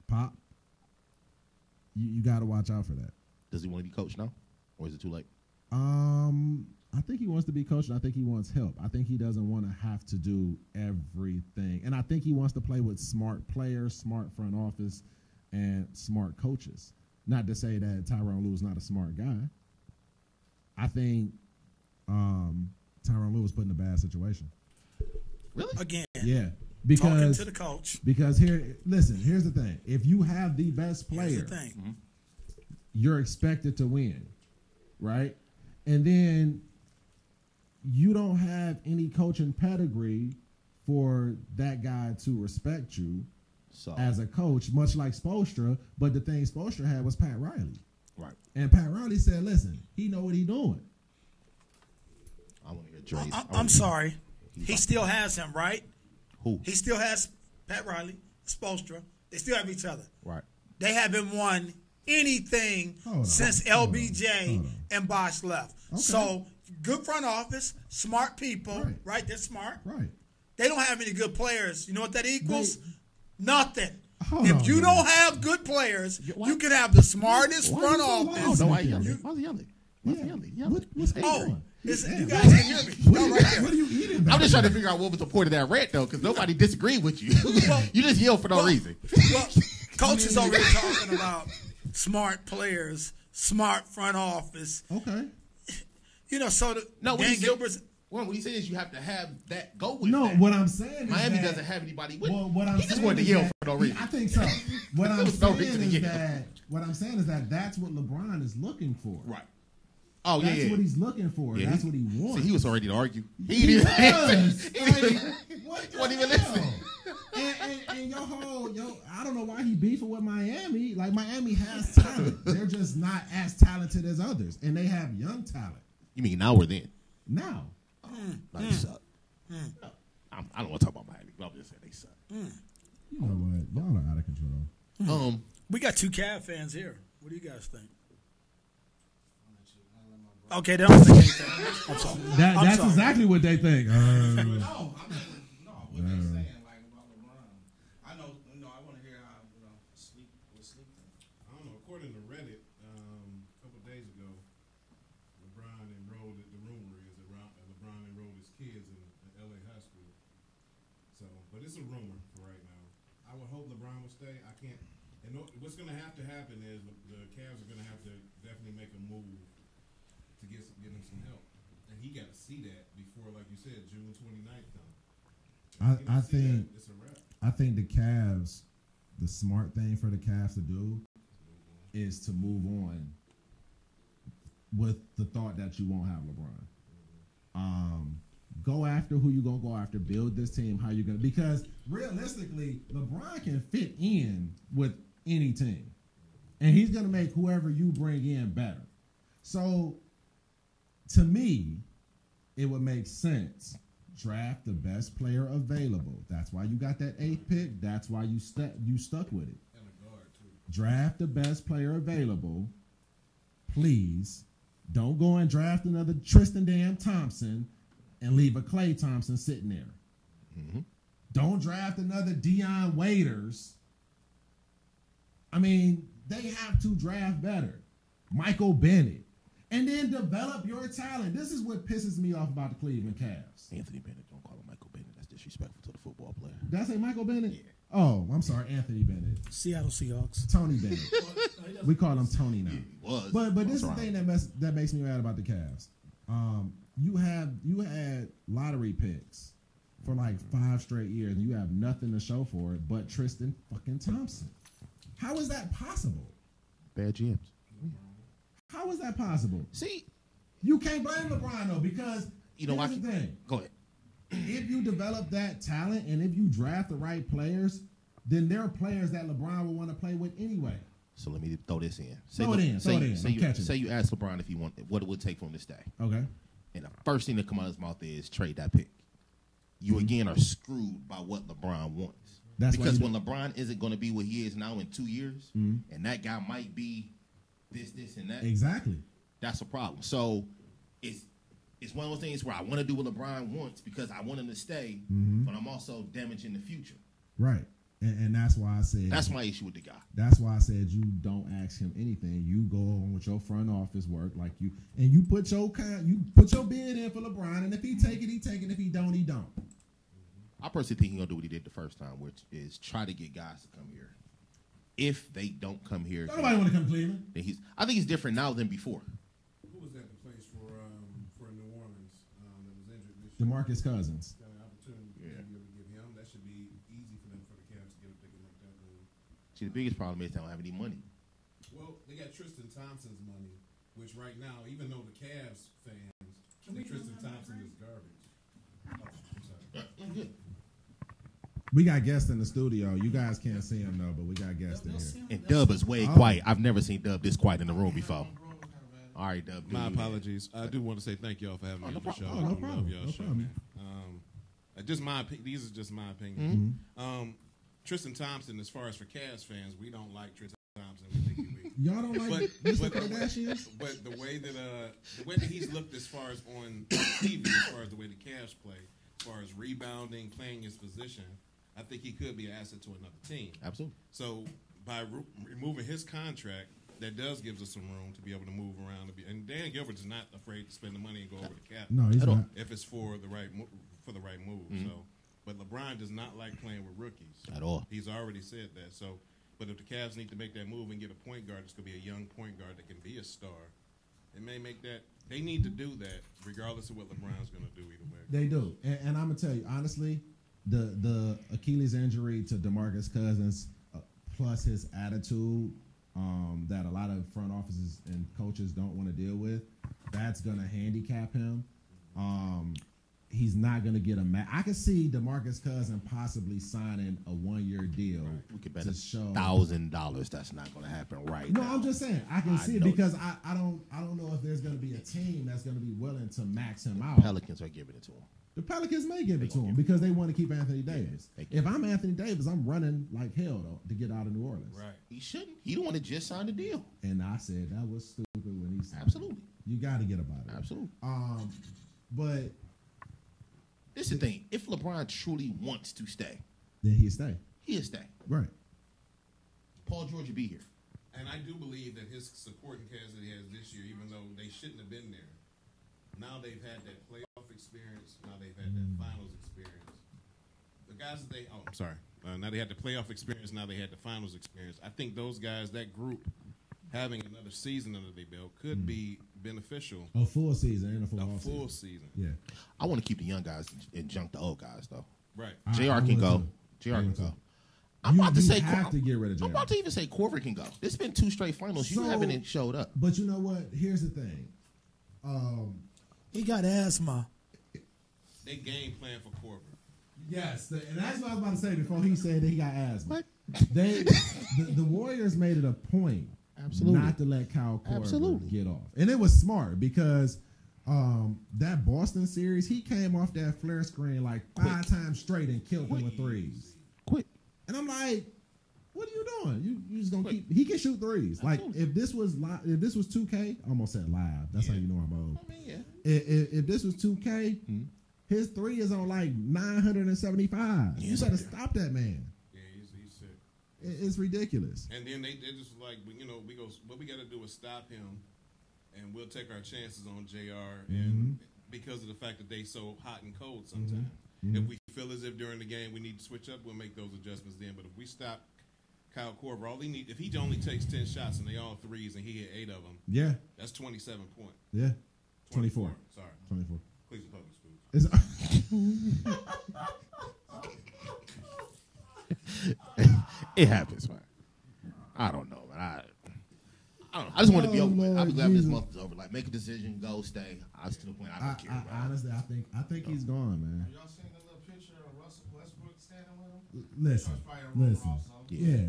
[SPEAKER 1] Pop, you got to watch out for that.
[SPEAKER 3] Does he want to be coached now, or is it too late?
[SPEAKER 1] I think he wants to be coached. I think he wants help. I think he doesn't want to have to do everything, and I think he wants to play with smart players, smart front office, and smart coaches. Not to say that Tyronn Lue is not a smart guy. I think Tyronn Lue was put in a bad situation.
[SPEAKER 3] Really?
[SPEAKER 6] Again.
[SPEAKER 1] Yeah. Because
[SPEAKER 6] talking to the coach.
[SPEAKER 1] Because here's the thing. If you have the best player, you're expected to win, right? And then you don't have any coaching pedigree for that guy to respect you as a coach, much like Spoelstra. But the thing Spoelstra had was Pat Riley.
[SPEAKER 3] Right.
[SPEAKER 1] And Pat Riley said, listen, he know what he's doing.
[SPEAKER 3] I want to hear Dre's.
[SPEAKER 6] I'm sorry. He still has him, right?
[SPEAKER 3] Who?
[SPEAKER 6] He still has Pat Riley, Spoelstra. They still have each other.
[SPEAKER 3] Right.
[SPEAKER 6] They haven't won anything since LBJ and Bosch left. Okay. So, good front office, smart people, right? They're smart.
[SPEAKER 1] Right.
[SPEAKER 6] They don't have any good players. You know what that equals? Nothing. If you don't have good players, you can have the smartest front office.
[SPEAKER 3] No, why is he yelling?
[SPEAKER 1] What's on?
[SPEAKER 6] You guys can hear me. Y'all right there.
[SPEAKER 1] What are you eating?
[SPEAKER 3] I'm just trying to figure out what was the point of that rant, though, because nobody disagreed with you. You just yelled for no reason.
[SPEAKER 6] Well, Coach is already talking about smart players, smart front office.
[SPEAKER 1] Okay.
[SPEAKER 6] You know, so Dan Gilbert's.
[SPEAKER 3] Well, what he says you have to have that go with
[SPEAKER 1] No,
[SPEAKER 3] that.
[SPEAKER 1] what I'm saying is
[SPEAKER 3] Miami
[SPEAKER 1] that,
[SPEAKER 3] doesn't have anybody with
[SPEAKER 1] he
[SPEAKER 3] just wanted to yell for no reason.
[SPEAKER 1] I think so. What I'm saying is that that's what LeBron is looking for.
[SPEAKER 3] Right. Oh,
[SPEAKER 1] that's what he's looking for. Yeah, that's what he wants.
[SPEAKER 3] See, he was already to argue.
[SPEAKER 1] He didn't even
[SPEAKER 3] wasn't even listening.
[SPEAKER 1] And I don't know why he beefing with Miami. Like, Miami has talent. They're just not as talented as others. And they have young talent.
[SPEAKER 3] You mean now or then?
[SPEAKER 1] Now.
[SPEAKER 3] They suck. I don't want to talk about Miami, but I'm just saying they suck.
[SPEAKER 1] You know what? Y'all are out of control.
[SPEAKER 6] We got two Cavs fans here. What do you guys think? Okay, they don't think anything. I'm sorry.
[SPEAKER 1] That's exactly what they think.
[SPEAKER 2] No, what they saying like about LeBron. I know. I want to hear how sleep.
[SPEAKER 9] I don't know. According to Reddit, a couple of days ago, LeBron enrolled. The rumor is that LeBron enrolled his kids in LA high school. So, but it's a rumor for right now. I would hope LeBron would stay. I can't. And what's going to happen is the Cavs are going to have to definitely make a move to get him some help, and he got to see that before, like you said, June 29th comes.
[SPEAKER 1] I think the Cavs, the smart thing for the Cavs to do is to move on with the thought that you won't have LeBron. Go after who you're gonna go after. Build this team. How you gonna? Because realistically, LeBron can fit in with any team, and he's gonna make whoever you bring in better. So, to me, it would make sense. Draft the best player available. That's why you got that 8th pick. That's why you stuck with it.
[SPEAKER 9] And a guard too.
[SPEAKER 1] Draft the best player available. Please don't go and draft another Tristan Thompson and leave a Klay Thompson sitting there. Mm-hmm. Don't draft another Dion Waiters. I mean, they have to draft better. Michael Bennett. And then develop your talent. This is what pisses me off about the Cleveland Cavs.
[SPEAKER 3] Anthony Bennett. Don't call him Michael Bennett. That's disrespectful to the football player.
[SPEAKER 1] Did I say Michael Bennett?
[SPEAKER 3] Yeah.
[SPEAKER 1] Oh, I'm sorry. Anthony Bennett.
[SPEAKER 6] Seattle Seahawks.
[SPEAKER 1] Tony Bennett. We call him Tony now.
[SPEAKER 3] Yeah, he was.
[SPEAKER 1] But this is the thing that makes me mad about the Cavs. You had lottery picks for like 5 straight years, and you have nothing to show for it but Tristan fucking Thompson. How is that possible?
[SPEAKER 3] Bad GMs.
[SPEAKER 1] How is that possible?
[SPEAKER 3] See,
[SPEAKER 1] you can't blame LeBron though, because
[SPEAKER 3] here's the
[SPEAKER 1] thing.
[SPEAKER 3] Go ahead.
[SPEAKER 1] If you develop that talent and if you draft the right players, then there are players that LeBron will want to play with anyway.
[SPEAKER 3] So let me throw this in.
[SPEAKER 1] Throw it in.
[SPEAKER 3] Say you ask LeBron if he want what it would take for him to stay.
[SPEAKER 1] Okay.
[SPEAKER 3] And the first thing that come out of his mouth is trade that pick. You again are screwed by what LeBron wants.
[SPEAKER 1] That's
[SPEAKER 3] because when LeBron isn't going to be what he is now in 2 years, and that guy might be this, and that.
[SPEAKER 1] Exactly.
[SPEAKER 3] That's a problem. So it's one of those things where I want to do what LeBron wants because I want him to stay, but I'm also damaging the future.
[SPEAKER 1] Right. And that's why I said
[SPEAKER 3] that's my issue with the guy.
[SPEAKER 1] That's why I said you don't ask him anything. You go on with your front office work you put your bid in for LeBron, and if he take it, he take it. If he don't, he don't.
[SPEAKER 3] I personally think he's gonna do what he did the first time, which is try to get guys to come here. If they don't come here,
[SPEAKER 1] nobody want to come to Cleveland.
[SPEAKER 3] Then I think he's different now than before.
[SPEAKER 9] Who was at the place for New Orleans that was injured this year?
[SPEAKER 1] DeMarcus Cousins.
[SPEAKER 9] Got an opportunity to be able to get him. That should be easy for them for the Cavs to get a pick like that.
[SPEAKER 3] See, the biggest problem is they don't have any money.
[SPEAKER 9] Well, they got Tristan Thompson's money, which right now, even though the Cavs fans, Tristan Thompson is garbage. Oh, I'm sorry.
[SPEAKER 1] We got guests in the studio. You guys can't see him though, but we got guests in here.
[SPEAKER 3] And Dub is way quiet. I've never seen Dub this quiet in the room before. All right, Dub.
[SPEAKER 9] My apologies. I do want to say thank y'all for having me on the show.
[SPEAKER 1] No problem.
[SPEAKER 9] Love y'all show, man. Just my these are just my opinion. Tristan Thompson, as far as for Cavs fans, we don't like Tristan Thompson. We think he's weak.
[SPEAKER 1] Y'all don't like Mr. Kardashian?
[SPEAKER 9] But the way that he's looked as far as on TV, as far as the way the Cavs play, as far as rebounding, playing his position, I think he could be an asset to another team.
[SPEAKER 3] Absolutely.
[SPEAKER 9] So by removing his contract, that does gives us some room to be able to move around. And Dan Gilbert is not afraid to spend the money and go over the cap.
[SPEAKER 1] No, he's not.
[SPEAKER 9] If it's for the right move. So, but LeBron does not like playing with rookies
[SPEAKER 3] at all.
[SPEAKER 9] He's already said that. So, but if the Cavs need to make that move and get a point guard, it's going to be a young point guard that can be a star. It may make that. They need to do that, regardless of what LeBron's going to do either way.
[SPEAKER 1] They do, and I'm gonna tell you honestly. The Achilles injury to DeMarcus Cousins, plus his attitude that a lot of front offices and coaches don't want to deal with, that's going to handicap him. He's not going to get a match. I can see DeMarcus Cousins possibly signing a 1-year deal.
[SPEAKER 3] We could bet
[SPEAKER 1] to show
[SPEAKER 3] $1,000 that's not going to happen now.
[SPEAKER 1] No, I'm just saying I can see it because I don't know if there's going to be a team that's going to be willing to max him out.
[SPEAKER 3] Pelicans are giving it to him.
[SPEAKER 1] The Pelicans may give it to him because they want to keep Anthony Davis. If I'm Anthony Davis, I'm running like hell though to get out of New Orleans.
[SPEAKER 9] Right.
[SPEAKER 3] He shouldn't. He don't want to just sign the deal.
[SPEAKER 1] And I said that was stupid when he signed.
[SPEAKER 3] Absolutely.
[SPEAKER 1] You got to get about it.
[SPEAKER 3] Absolutely.
[SPEAKER 1] But
[SPEAKER 3] this is the thing. If LeBron truly wants to stay,
[SPEAKER 1] then he'll stay.
[SPEAKER 3] He'll stay.
[SPEAKER 1] Right.
[SPEAKER 3] Paul George will be here.
[SPEAKER 9] And I do believe that his supporting cast that he has this year, even though they shouldn't have been there, now they've had that playoff experience. Now they've had that finals experience. The guys that I'm sorry. Now they had the playoff experience. Now they had the finals experience. I think those guys, that group, having another season under their belt could be beneficial.
[SPEAKER 1] A full season and a full
[SPEAKER 9] season.
[SPEAKER 1] Yeah.
[SPEAKER 3] I want to keep the young guys and junk the old guys, though.
[SPEAKER 9] Right.
[SPEAKER 3] JR can go. JR can go. I'm about to get rid of JR. I'm about to even say Corver can go. It's been 2 straight finals. You haven't showed up.
[SPEAKER 1] But you know what? Here's the thing.
[SPEAKER 6] He got asthma.
[SPEAKER 9] They game plan for Corver.
[SPEAKER 1] Yes, and that's what I was about to say before he said that he got asthma. The Warriors made it a point not to let Kyle Korver get off. And it was smart because that Boston series, he came off that flare screen like 5 times straight and killed them with threes.
[SPEAKER 3] Quick.
[SPEAKER 1] And I'm like, what are you doing? You just gonna keep? He can shoot threes. Absolutely. Like if this was 2K, I almost said live. That's how you know I'm old.
[SPEAKER 3] I mean, yeah.
[SPEAKER 1] If this was 2K, his 3 is on like 975. You better stop that man.
[SPEAKER 9] Yeah, he's sick.
[SPEAKER 1] It's ridiculous.
[SPEAKER 9] And then they just like, we go. What we got to do is stop him, and we'll take our chances on JR. And because of the fact that they so hot and cold sometimes, if we feel as if during the game we need to switch up, we'll make those adjustments then. But if we stop Kyle Korver, all he need, if he only takes 10 shots and they all threes and he hit 8 of them, that's 27 points.
[SPEAKER 1] Yeah, 24.
[SPEAKER 9] Sorry,
[SPEAKER 1] 24.
[SPEAKER 9] Cleveland Public
[SPEAKER 3] Schools. It happens, man. I don't know, man. I don't know. I just want to be over with. I'll be glad this month is over. Like, make a decision, go, stay. I was to the point I don't care.
[SPEAKER 1] Honestly, I think he's gone, man.
[SPEAKER 10] Y'all seen the little picture of Russell Westbrook standing with him?
[SPEAKER 1] Listen. Yeah,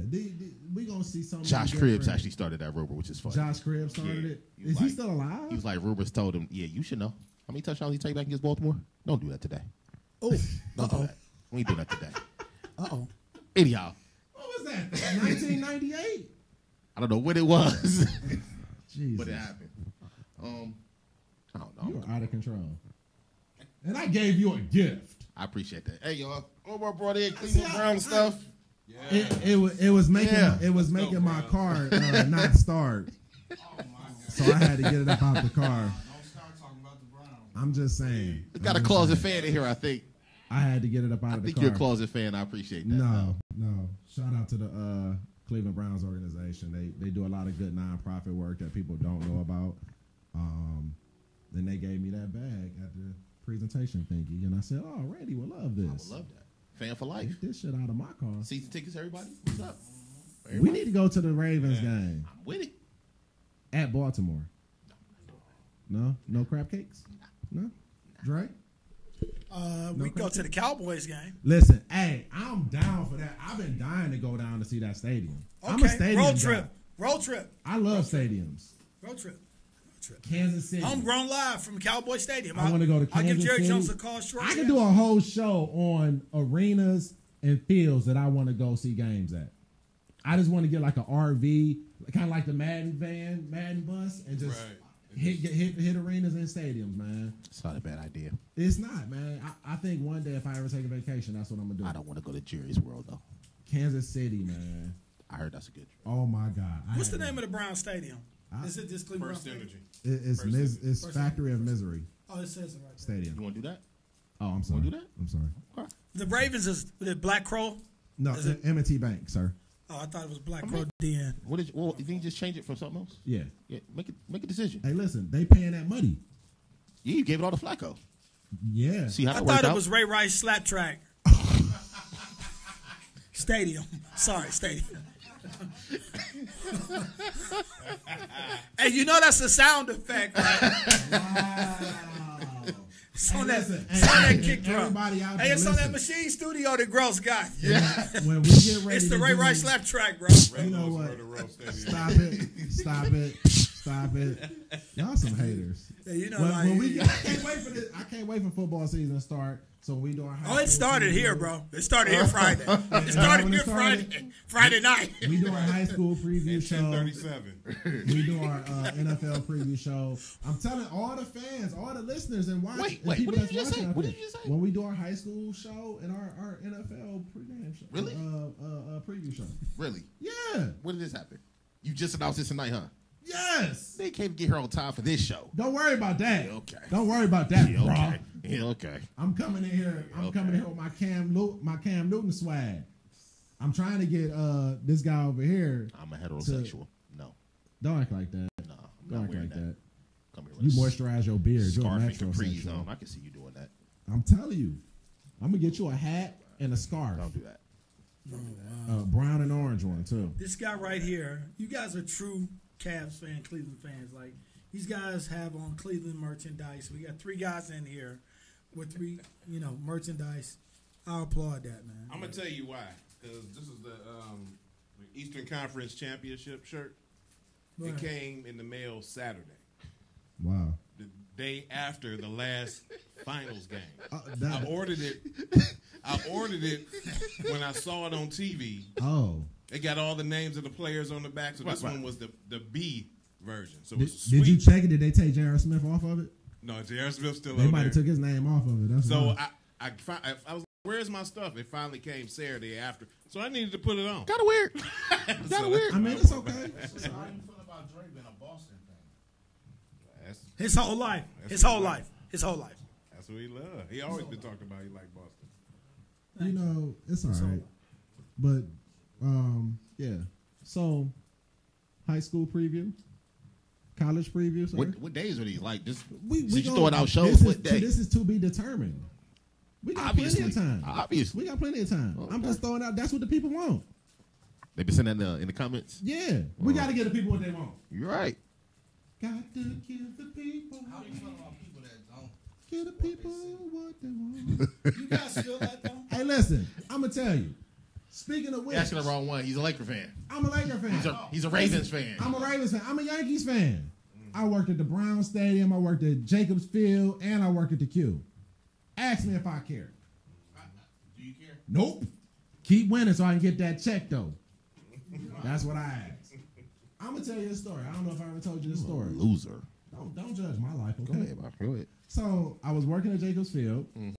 [SPEAKER 1] we gonna see something.
[SPEAKER 3] Josh Cribbs actually started that rumor, which is funny.
[SPEAKER 1] Josh Cribbs started it. Is he still alive?
[SPEAKER 3] He was like, rumors told him, yeah, you should know. How many touchdowns he take back against Baltimore? Don't do that today.
[SPEAKER 6] Oh,
[SPEAKER 3] don't do that. We ain't doing that today.
[SPEAKER 1] Anyhow. What was that? 1998?
[SPEAKER 3] I don't know what it was.
[SPEAKER 1] Jesus.
[SPEAKER 3] But it happened. I don't know.
[SPEAKER 1] You are out of control. And I gave you a gift.
[SPEAKER 3] I appreciate that. Hey, y'all. Omar brought in Cleveland Brown stuff.
[SPEAKER 1] Yeah. It was making my car not start. Oh my God. So I had to get it up out the car.
[SPEAKER 10] Don't start talking about the Browns.
[SPEAKER 1] I'm just saying.
[SPEAKER 3] We got a closet fan in here, I think.
[SPEAKER 1] I had to get it up out of the car.
[SPEAKER 3] I think you're a closet fan. I appreciate that.
[SPEAKER 1] No. Shout out to the Cleveland Browns organization. They do a lot of good nonprofit work that people don't know about. Then they gave me that bag at the presentation thingy, and I said, "Oh, Randy will love this.
[SPEAKER 3] I would love that. Fan for life.
[SPEAKER 1] Get this shit out of my car."
[SPEAKER 3] Season tickets, everybody. What's up?
[SPEAKER 1] We need to go to the Ravens game.
[SPEAKER 3] I'm with it.
[SPEAKER 1] At Baltimore. No crab cakes. No, Dre.
[SPEAKER 6] We go to the Cowboys game.
[SPEAKER 1] Listen, hey, I'm down for that. I've been dying to go down to see that stadium.
[SPEAKER 6] Okay,
[SPEAKER 1] I'm a stadium
[SPEAKER 6] road
[SPEAKER 1] guy.
[SPEAKER 6] trip. Road trip.
[SPEAKER 1] I love stadiums.
[SPEAKER 6] Road trip.
[SPEAKER 1] Kansas City.
[SPEAKER 6] HomeGrown live from Cowboy Stadium.
[SPEAKER 1] I want to go to Kansas
[SPEAKER 6] I'll give Jerry
[SPEAKER 1] City.
[SPEAKER 6] Jones a call shortly.
[SPEAKER 1] I can do a whole show on arenas and fields that I want to go see games at. I just want to get like an RV, kind of like the Madden bus, and just hit arenas and stadiums, man.
[SPEAKER 3] It's not a bad idea.
[SPEAKER 1] It's not, man. I think one day if I ever take a vacation, that's what I'm gonna do.
[SPEAKER 3] I don't want to go to Jerry's World though.
[SPEAKER 1] Kansas City, man.
[SPEAKER 3] I heard that's a good trip.
[SPEAKER 1] Oh my God.
[SPEAKER 6] What's the name of the Brown Stadium? Is it just Cleveland?
[SPEAKER 9] First Energy.
[SPEAKER 1] It's Factory of Misery
[SPEAKER 6] Oh, it says it right there.
[SPEAKER 1] Stadium.
[SPEAKER 3] You want to do that?
[SPEAKER 1] Oh, I'm sorry.
[SPEAKER 3] do that?
[SPEAKER 1] I'm sorry.
[SPEAKER 3] Okay.
[SPEAKER 6] The Ravens is the Black Crow.
[SPEAKER 1] No, M&T Bank, sir.
[SPEAKER 6] Oh, I thought it was Black Crow DN.
[SPEAKER 3] You think you just change it from something else?
[SPEAKER 1] Yeah.
[SPEAKER 3] Yeah. Make a decision.
[SPEAKER 1] Hey, listen, they paying that money.
[SPEAKER 3] Yeah, you gave it all to Flacco.
[SPEAKER 1] Yeah.
[SPEAKER 3] See how
[SPEAKER 6] I
[SPEAKER 3] that
[SPEAKER 6] thought
[SPEAKER 3] worked
[SPEAKER 6] it
[SPEAKER 3] out?
[SPEAKER 6] was Ray Rice Slap Track. Stadium. Sorry, Stadium. Hey, you know that's a sound effect, right?
[SPEAKER 1] Wow.
[SPEAKER 6] It's on that,
[SPEAKER 1] listen,
[SPEAKER 6] it's on that kick drum.
[SPEAKER 1] everybody out
[SPEAKER 6] Hey,
[SPEAKER 1] there,
[SPEAKER 6] it's on that
[SPEAKER 1] listen.
[SPEAKER 6] machine studio that Gross got.
[SPEAKER 1] Yeah. When we get ready
[SPEAKER 6] It's the
[SPEAKER 1] to
[SPEAKER 6] Ray
[SPEAKER 1] do-
[SPEAKER 6] Rice Slap Track, bro.
[SPEAKER 1] You know what? Stop it. Y'all some haters.
[SPEAKER 6] Yeah, you know,
[SPEAKER 1] I can't wait for football season to start. So we doing.
[SPEAKER 6] Oh, it started here, bro. It started here Friday. It started here Friday night.
[SPEAKER 1] We doing high school preview show.
[SPEAKER 9] 10:37.
[SPEAKER 1] We do our NFL preview show. I'm telling all the fans, all the listeners, and watching.
[SPEAKER 3] Wait,
[SPEAKER 1] people
[SPEAKER 3] what did
[SPEAKER 1] that's
[SPEAKER 3] you just
[SPEAKER 1] watching
[SPEAKER 3] say?
[SPEAKER 1] out
[SPEAKER 3] What
[SPEAKER 1] there.
[SPEAKER 3] did you just say?
[SPEAKER 1] When we do our high school show and our NFL pregame show.
[SPEAKER 3] Really?
[SPEAKER 1] Preview show.
[SPEAKER 3] Really?
[SPEAKER 1] Yeah.
[SPEAKER 3] When did this happen? You just announced this tonight, huh?
[SPEAKER 1] Yes.
[SPEAKER 3] They can't get here on time for this show.
[SPEAKER 1] Don't worry about that.
[SPEAKER 3] Yeah, okay.
[SPEAKER 1] Don't worry about that,
[SPEAKER 3] Yeah,
[SPEAKER 1] bro.
[SPEAKER 3] okay. Yeah, okay.
[SPEAKER 1] I'm coming in here. I'm coming in here with my Cam Newton swag. I'm trying to get this guy over here.
[SPEAKER 3] I'm a heterosexual. No.
[SPEAKER 1] Don't act like that.
[SPEAKER 3] No.
[SPEAKER 1] Don't act like that.
[SPEAKER 3] Come here
[SPEAKER 1] You
[SPEAKER 3] with a
[SPEAKER 1] moisturize your beard. You're a
[SPEAKER 3] scarf and
[SPEAKER 1] natural
[SPEAKER 3] capris
[SPEAKER 1] sexual.
[SPEAKER 3] on. I can see you doing that.
[SPEAKER 1] I'm telling you. I'm gonna get you a hat and a scarf.
[SPEAKER 3] Don't do that.
[SPEAKER 1] Brown and orange one too.
[SPEAKER 6] This guy right here, you guys are true Cavs fan, Cleveland fans. Like, these guys have on Cleveland merchandise. We got 3 guys in here with 3, merchandise. I applaud that, man.
[SPEAKER 9] I'm gonna tell you why. Because this is the Eastern Conference Championship shirt.
[SPEAKER 6] Right.
[SPEAKER 9] It came in the mail Saturday,
[SPEAKER 1] Wow.
[SPEAKER 9] the day after the last finals game.
[SPEAKER 1] That-
[SPEAKER 9] I ordered it when I saw it on TV.
[SPEAKER 1] Oh.
[SPEAKER 9] They got all the names of the players on the back, so this one was the B version. So it
[SPEAKER 1] Did,
[SPEAKER 9] was sweet.
[SPEAKER 1] did you check it? Did they take J.R. Smith off of it?
[SPEAKER 9] No, J.R. Smith's still
[SPEAKER 1] They
[SPEAKER 9] over
[SPEAKER 1] might
[SPEAKER 9] there.
[SPEAKER 1] have took his name off of it. That's
[SPEAKER 9] So
[SPEAKER 1] why.
[SPEAKER 9] I was like, where's my stuff? It finally came Saturday after. So I needed to put it on.
[SPEAKER 3] Kind of weird.
[SPEAKER 9] So
[SPEAKER 3] weird.
[SPEAKER 1] I mean, it's okay.
[SPEAKER 10] So how do you feel about Dre being a Boston fan?
[SPEAKER 6] His whole life. His whole life.
[SPEAKER 9] That's what he loved. He always been talking about he liked Boston.
[SPEAKER 1] You know, it's all right. But, yeah. So, high school preview, college preview. Sir?
[SPEAKER 3] What days are these? Like, just
[SPEAKER 1] We
[SPEAKER 3] since you
[SPEAKER 1] gonna-
[SPEAKER 3] throwing out shows, what day?
[SPEAKER 1] This is to be determined. We got plenty of time.
[SPEAKER 3] Obviously.
[SPEAKER 1] We got plenty of time.
[SPEAKER 3] Okay.
[SPEAKER 1] I'm just throwing out. That's what the people want.
[SPEAKER 3] They been sending that in the comments.
[SPEAKER 1] Yeah. We got to give the people what they want.
[SPEAKER 3] You're right.
[SPEAKER 1] Got to give the people.
[SPEAKER 10] How do you feel about people that don't?
[SPEAKER 1] Give the people what they want.
[SPEAKER 6] You guys feel that, though?
[SPEAKER 1] Hey, listen. I'm going to tell you. Speaking of which.
[SPEAKER 3] You're asking the wrong one. He's a Laker fan.
[SPEAKER 1] I'm a Laker fan.
[SPEAKER 3] He's a Ravens fan.
[SPEAKER 1] I'm a Ravens fan. I'm a Yankees fan. I worked at the Brown Stadium. I worked at Jacobs Field. And I worked at the Q. Ask me if I care.
[SPEAKER 10] Do you care?
[SPEAKER 1] Nope. Keep winning so I can get that check, though. That's what I ask. I'm going to tell you a story. I don't know if I ever told you this story.
[SPEAKER 3] Loser.
[SPEAKER 1] Don't judge my life. Okay?
[SPEAKER 3] Go ahead, bro. Go ahead.
[SPEAKER 1] So I was working at Jacobs Field.